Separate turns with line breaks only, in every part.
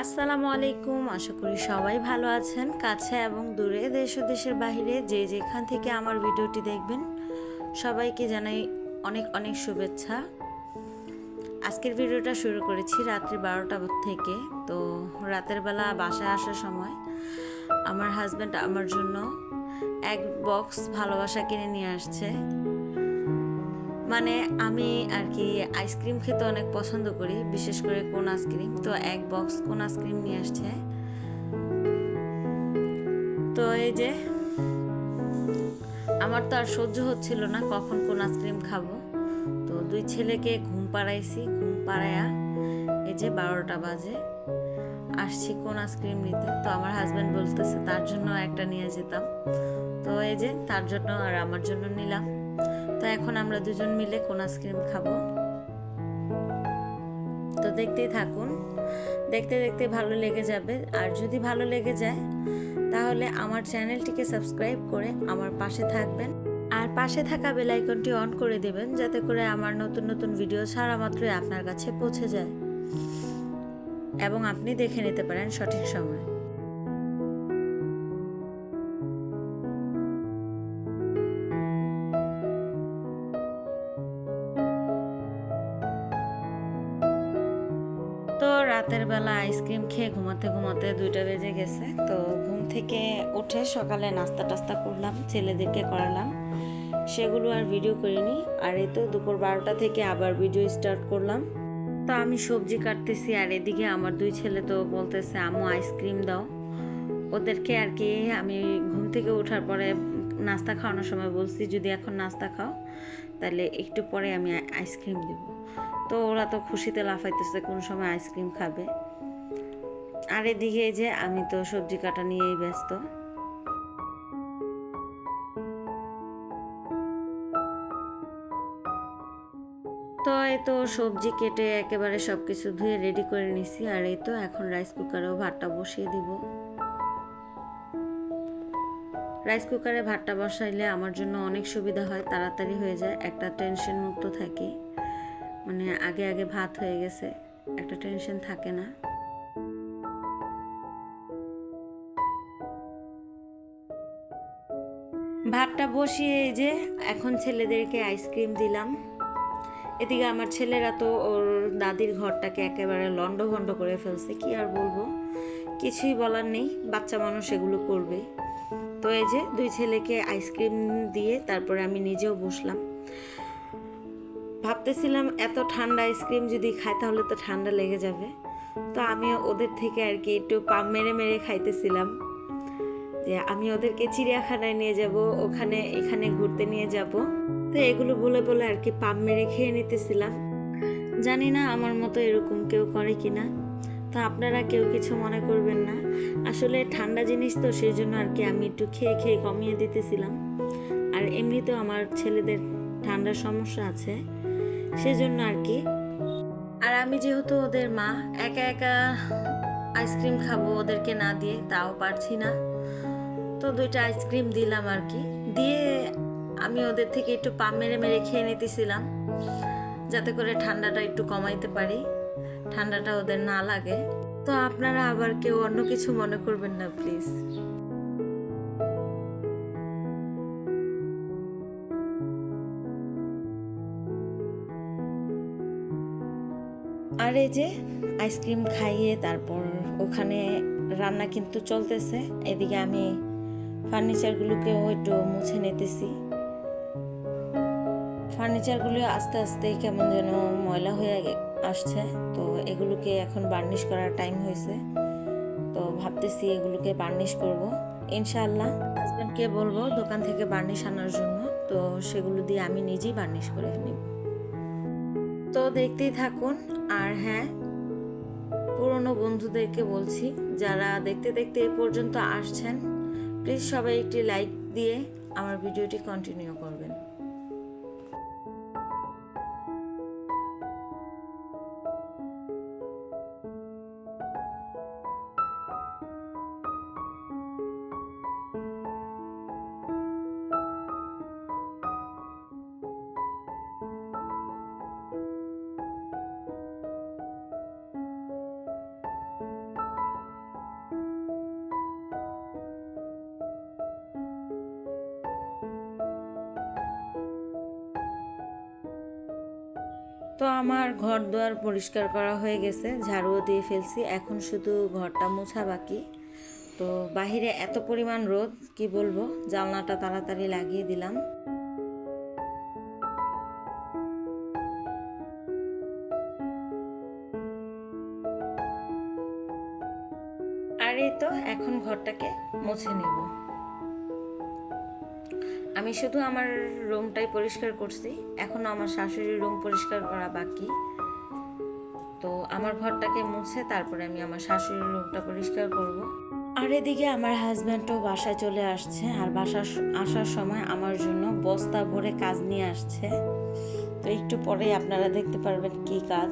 আসসালামু আলাইকুম। আশা করি সবাই ভালো আছেন। কাছে এবং দূরে, দেশ ও দেশের বাহিরে যে যেখান থেকে আমার ভিডিওটি দেখবেন সবাইকে জানাই অনেক অনেক শুভেচ্ছা। আজকের ভিডিওটা শুরু করেছি রাত্রি 12টা থেকে। তো রাতের বেলা বাসায় আসার সময় আমার হাজব্যান্ড আমার জন্য এক বক্স ভালোবাসা কিনে নিয়ে আসছে। মানে আমি আর কি আইসক্রিম খেতে অনেক পছন্দ করি, বিশেষ করে কোন আইসক্রিম। তো এক বক্স কোন আইসক্রিম নিয়ে আসছে। তো এই যে আমার তো আর সহ্য হচ্ছিল না কখন কোন আইসক্রিম খাবো। তো দুই ছেলেকে ঘুম পাড়াইছি, ঘুম পাড়ায়া এই যে 12টা বাজে আসছি কোন আইসক্রিম নিতে। তো আমার হাজব্যান্ড বলতেছে তার জন্য একটা নিয়ে যেতাম। তো এই যে তার জন্য আর আমার জন্য নিলাম। তো এখন আমরা দুজন মিলে কোন আইসক্রিম খাবো। তো দেখতেই থাকুন, দেখতে দেখতে ভালো লেগে যাবে। আর যদি ভালো লেগে যায় তাহলে আমার চ্যানেলটিকে সাবস্ক্রাইব করে আমার পাশে থাকবেন, আর পাশে থাকা বেল আইকনটি অন করে দেবেন যাতে করে আমার নতুন নতুন ভিডিও ছাড়া মাত্রই আপনার কাছে পৌঁছে যায় এবং আপনি দেখে নিতে পারেন সঠিক সময়। তো রাতের বেলা আইসক্রিম খেয়ে ঘুমাতে ঘুমাতে 2টা বেজে গেছে। তো ঘুম থেকে উঠে সকালে নাস্তা টাস্তা করলাম, ছেলেদেরকে করালাম, সেগুলো আর ভিডিও করিনি। আর এই তো দুপুর 12টা থেকে আবার ভিডিও স্টার্ট করলাম। তো আমি সবজি কাটতেছি আর এদিকে আমার দুই ছেলে তো বলতেছে আম্মু আইসক্রিম দাও। ওদেরকে আর কি আমি ঘুম থেকে ওঠার পরে নাস্তা খাওয়ানোর সময় বলছি যদি এখন নাস্তা খাও তাহলে একটু পরে আমি আইসক্রিম দেব। তো ওরা তো খুশিতে লাফাইতেছে কোন সময় আইসক্রিম খাবে। আর এদিকে যে আমি তো সবজি কাটা নিয়েই ব্যস্ত। তো এই তো সবজি কেটে একেবারে সব কিছু ধুয়ে রেডি করে নিছি। আর এই তো এখন রাইস কুকারেও ভাতটা বসিয়ে দিব। রাইস কুকারে ভাতটা বসাইলে আমার জন্য অনেক সুবিধা হয়, তাড়াতাড়ি হয়ে যায়, একটা টেনশন মুক্ত থাকি। মানে আগে আগে ভাত হয়ে গেছে, একটা টেনশন থাকে না। ভাতটা বসিয়ে এই যে এখন ছেলেদেরকে আইসক্রিম দিলাম। এদিকে আমার ছেলেরা তো ওর দাদির ঘরটাকে একেবারে লন্ডভন্ড করে ফেলছে, কি আর বলবো, কিছুই বলার নেই, বাচ্চা মানুষ এগুলো করবে। তো এই যে দুই ছেলেকে আইসক্রিম দিয়ে তারপরে আমি নিজেও বসলাম। ভাবতেছিলাম এত ঠান্ডা আইসক্রিম যদি খাই তাহলে তো ঠান্ডা লেগে যাবে। তো আমি ওদের থেকে আর কি একটু পাম মেরে মেরে খাইতেছিলাম, যে আমি ওদেরকে চিড়িয়াখানায় নিয়ে যাব, ওখানে এখানে ঘুরতে নিয়ে যাব। তো এগুলো বলে বলে আর কি পাম মেরে খেয়ে নিতেছিলাম। জানি না আমার মতো এরকম কেউ করে কিনা। তো আপনারা কেউ কিছু মনে করবেন না, আসলে ঠান্ডা জিনিস তো সেই জন্য আর কি আমি একটু খেয়ে খেয়ে কমিয়ে দিতেছিলাম। আর এমনিতেও আমার ছেলেদের ঠান্ডার সমস্যা আছে সেজন্য আর কি। আর আমি যেহেতু ওদের মা, একা একা আইসক্রিম খাবো ওদেরকে না দিয়ে তাও পারছি না। তো 2টা আইসক্রিম দিলাম আর কি, দিয়ে আমি ওদের থেকে একটু পাম মেরে মেরে খেয়ে নিতেছিলাম যাতে করে ঠান্ডাটা একটু কমাইতে পারি, ঠান্ডাটা ওদের না লাগে। তো আপনারা আবার কেউ অন্য কিছু মনে করবেন না প্লিজ। আর এই যে আইসক্রিম খাইয়ে তারপর ওখানে রান্না কিন্তু চলতেছে। এদিকে আমি ফার্নিচারগুলোকেও একটু মুছে নিতেছি। ফার্নিচারগুলো আস্তে আস্তে কেমন যেন ময়লা হয়ে আসছে। তো এগুলোকে এখন বার্নিশ করার টাইম হয়েছে। তো ভাবতেছি এগুলোকে বার্নিশ করব ইনশাআল্লাহ। হাজব্যান্ডকে বলবো দোকান থেকে বার্নিশ আনার জন্য, তো সেগুলো দিয়ে আমি নিজেই বার্নিশ করে নিব। তো দেখতেই থাকুন। আর হ্যাঁ, পুরনো বন্ধুদেরকে বলছি যারা দেখতে দেখতে এ পর্যন্ত আসছেন, প্লিজ সবাই একটি লাইক দিয়ে আমার ভিডিওটি কন্টিনিউ করবেন। তো আমার ঘর দুয়ার পরিষ্কার করা হয়ে গেছে, ঝাড়ুও দিয়ে ফেলছি, এখন শুধু ঘরটা মোছা বাকি। তো বাহিরে এত পরিমাণ রোদ, কি বলবো, জানলাটা তাড়াতাড়ি লাগিয়ে দিলাম। আর এই তো এখন ঘরটাকে মুছে নেব। আমি শুধু আমার রুমটাই পরিষ্কার করছি, এখনো আমার শাশুড়ির রুম পরিষ্কার করা বাকি। তো আমার ঘরটাকে মুছে তারপরে আমি আমার শাশুড়ির রুমটা পরিষ্কার করব। আর এদিকে আমার হাজব্যান্ডও বাসায় চলে আসছে, আর বাসা আসার সময় আমার জন্য বস্তা ভরে কাজ নিয়ে আসছে। তো একটু পরে আপনারা দেখতে পারবেন কি কাজ।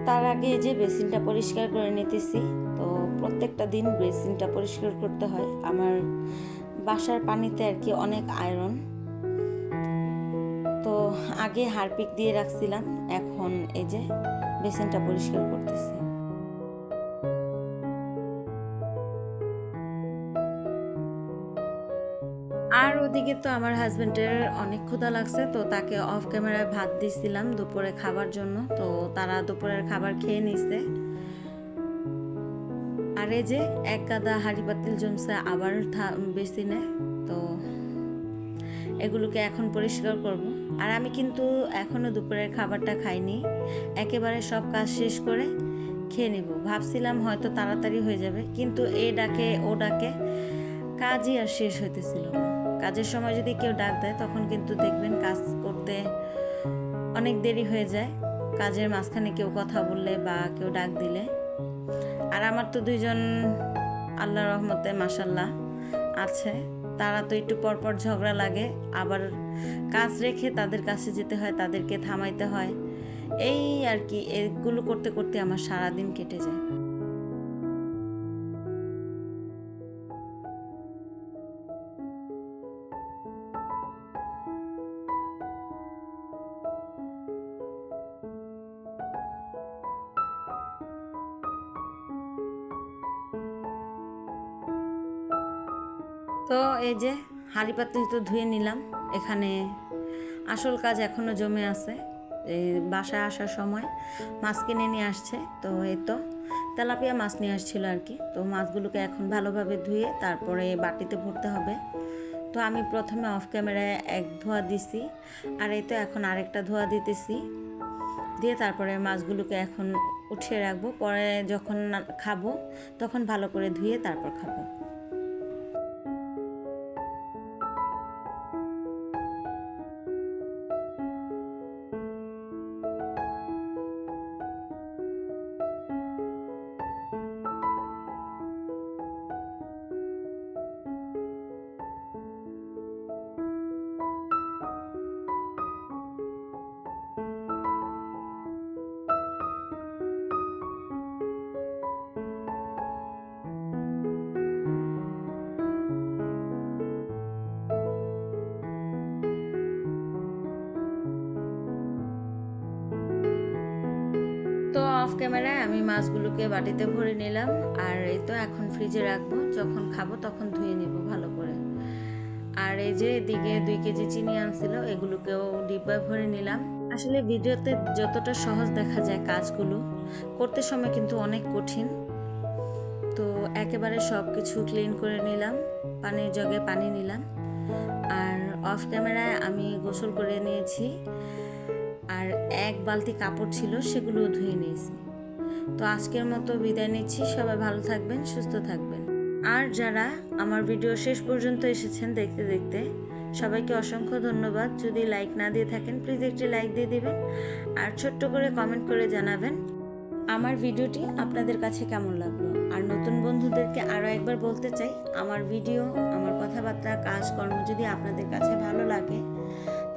তার আগে যে বেসিনটা পরিষ্কার করে নিতেছি। তো প্রত্যেকটা দিন বেসিনটা পরিষ্কার করতে হয়, আমার বাসার পানিতে আর কি অনেক আয়রন। তো আগে হারপিক দিয়ে রাখছিলাম, এখন এই যে বেসিনটা পরিষ্কার করতেছি। আর ওদিকে তো আমার হাজবেন্ডের অনেক ক্ষুধা লাগছে, তো তাকে অফ ক্যামেরায় ভাত দিছিলাম দুপুরে খাবার জন্য। তো তারা দুপুরের খাবার খেয়ে নিছে। আর এই যে এক গাদা হাঁড়ি পাতিল জমছে আবার বেসিনে, তো এগুলোকে এখন পরিষ্কার করব। আর আমি কিন্তু এখনো দুপুরের খাবারটা খাইনি, একেবারে সব কাজ শেষ করে খেয়ে নিব। ভাবছিলাম হয়তো তাড়াতাড়ি হয়ে যাবে, কিন্তু এ ডাকে ও ডাকে, কাজই আর শেষ হইতেছিল না। কাজের সময় যদি কেউ ডাক দেয় তখন কিন্তু দেখবেন কাজ করতে অনেক দেরি হয়ে যায়, কাজের মাঝখানে কেউ কথা বললে বা কেউ ডাক দিলে। আর আমার তো দুইজন আল্লাহর রহমতে মাশাল্লাহ আছে, তারা তো একটু পরপর ঝগড়া লাগে, আবার কাজ রেখে তাদের কাছে যেতে হয়, তাদেরকে থামাইতে হয়, এই আর কি। এগুলো করতে করতে আমার সারাদিন কেটে যায়। তো এই যে হাঁড়ি পাতিল তো ধুয়ে নিলাম, এখানে আসল কাজ এখনও জমে আছে। এই বাসায় আসার সময় মাছ কিনে নিয়ে আসছে, তো এই তো তেলাপিয়া মাছ নিয়ে আসছিল আর কি। তো মাছগুলোকে এখন ভালোভাবে ধুয়ে তারপরে বাটিতে ভরতে হবে। তো আমি প্রথমে অফ ক্যামেরায় এক ধোয়া দিছি, আর এই তো এখন আরেকটা ধোয়া দিতেছি, দিয়ে তারপরে মাছগুলোকে এখন উঠিয়ে রাখবো, পরে যখন খাবো তখন ভালো করে ধুয়ে তারপর খাবো। তো অফ ক্যামেরায় আমি মাছগুলোকে বাটিতে ভরে নিলাম, আর এই তো এখন ফ্রিজে রাখবো, যখন খাবো তখন ধুয়ে নেব ভালো করে। আর এই যে এদিকে 2 কেজি চিনি আনছিল, এগুলোকেও ডিব্বায় ভরে নিলাম। আসলে ভিডিওতে যতটা সহজ দেখা যায় কাজগুলো, করতে সময় কিন্তু অনেক কঠিন। তো একেবারে সব কিছু ক্লিন করে নিলাম, পানির জগে পানি নিলাম, আর অফ ক্যামেরায় আমি গোসল করে নিয়েছি, আর 1 বালতি কাপড় ছিল সেগুলোও ধুয়ে নিয়েছি। তো আজকের মতো বিদায় নিচ্ছি, সবাই ভালো থাকবেন, সুস্থ থাকবেন। আর যারা আমার ভিডিও শেষ পর্যন্ত এসেছেন দেখতে দেখতে, সবাইকে অসংখ্য ধন্যবাদ। যদি লাইক না দিয়ে থাকেন প্লিজ একটি লাইক দিয়ে দিবেন, আর ছোট্ট করে কমেন্ট করে জানাবেন আমার ভিডিওটি আপনাদের কাছে কেমন লাগলো। আর নতুন বন্ধুদেরকে আরও একবার বলতে চাই, আমার ভিডিও, আমার কথাবার্তা, কাজকর্ম যদি আপনাদের কাছে ভালো লাগে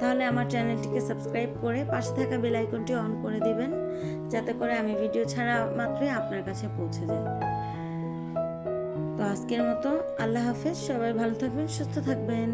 তাহলে আমার চ্যানেলটিকে সাবস্ক্রাইব করে পাশে থাকা বেল আইকনটি অন করে দিবেন, যাতে করে আমি ভিডিও ছাড়া মাত্রই আপনার কাছে পৌঁছে যায়। তো আজকের মতো আল্লাহ হাফেজ, সবাই ভালো থাকবেন, সুস্থ থাকবেন।